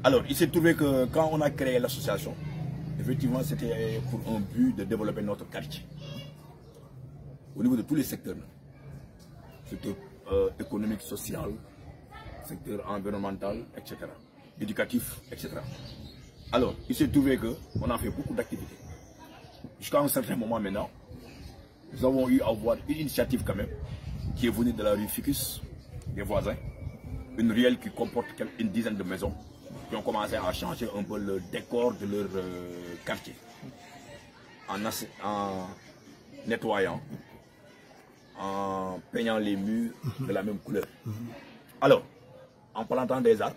Alors, il s'est trouvé que quand on a créé l'association, effectivement, c'était pour un but de développer notre quartier. Au niveau de tous les secteurs. Secteur économique, social, secteur environnemental, etc. Éducatif, etc. Alors, il s'est trouvé qu'on a fait beaucoup d'activités. Jusqu'à un certain moment maintenant, nous avons eu à voir une initiative quand même, qui est venue de la rue Ficus, des voisins. Une ruelle qui comporte une dizaine de maisons, qui ont commencé à changer un peu le décor de leur quartier. En nettoyant, en peignant les murs de la même couleur. Alors, en plantant des arbres,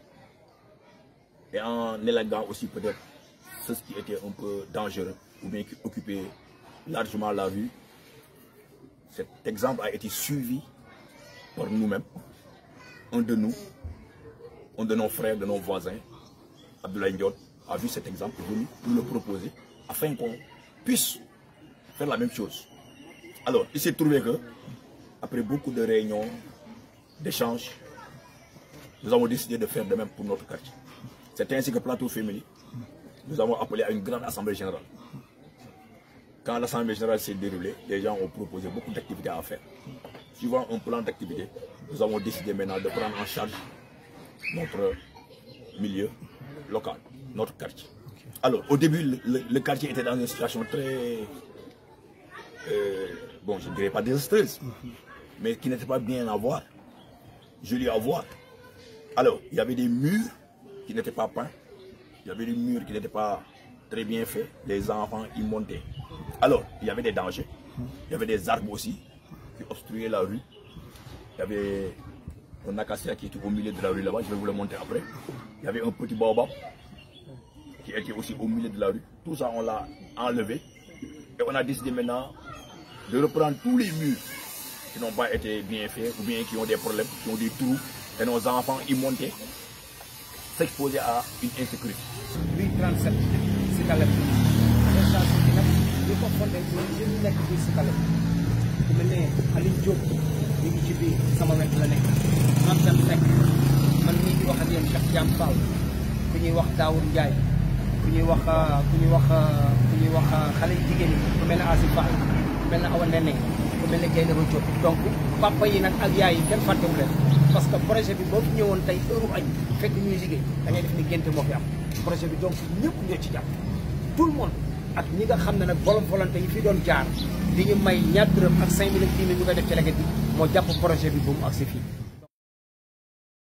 et en élaguant aussi peut-être ce qui était un peu dangereux, ou bien qui occupait largement la rue, cet exemple a été suivi par nous-mêmes. Un de nos frères, de nos voisins, Abdoulaye Ndiol, a vu cet exemple venu nous le proposer afin qu'on puisse faire la même chose. Alors, il s'est trouvé que, après beaucoup de réunions, d'échanges, nous avons décidé de faire de même pour notre quartier. C'est ainsi que Plateau Family, nous avons appelé à une grande assemblée générale. Quand l'assemblée générale s'est déroulée, les gens ont proposé beaucoup d'activités à faire. Suivant un plan d'activité, nous avons décidé maintenant de prendre en charge notre milieu local, notre quartier. Alors, au début, le quartier était dans une situation très, bon, je ne dirais pas désastreuse, mais qui n'était pas bien à voir, jolie à voir. Alors, il y avait des murs qui n'étaient pas peints, il y avait des murs qui n'étaient pas très bien faits, les enfants y montaient. Alors, il y avait des dangers, il y avait des arbres aussi qui obstruaient la rue. Il y avait un acacia qui était au milieu de la rue là-bas, je vais vous le montrer après. Il y avait un petit baobab qui était aussi au milieu de la rue. Tout ça, on l'a enlevé. Et on a décidé maintenant de reprendre tous les murs qui n'ont pas été bien faits ou bien qui ont des problèmes, qui ont des trous. Et nos enfants y montaient, s'exposaient à une insécurité. 837, c'est Caleb. Association bi nag li ko fondé mooy jeunes yi nekk biir si Caleb. ku mel ne Aliou Diop mi ngi ci biir sama wet la nekk. man tam nekk man mii di wax ak yéen Cheikh Diam Fall ku ñuy wax Daoud Ndiaye ku ñuy wax xale jigéen ñi ku mel ne Asi Fall ku mel ne Awa Nene ku mel ne Gaynde Diop. Donc papa yi nag ak yaay yi kenn fàttewu leen parce que projet bi boo fi ñëwoon tey heure añ fekk ñuy liggéey da ngay def ni génte moo fi am projet bi donc ñëpp ñoo ci jàpp tout le monde ak ñi nga xam ne nag volonté yi fi doon jaar di ñu may ñaar dërëm ak 5 000 ak 10 000 ñu koy def ci leget bi moo jàpp projet bi bu mu agsi fii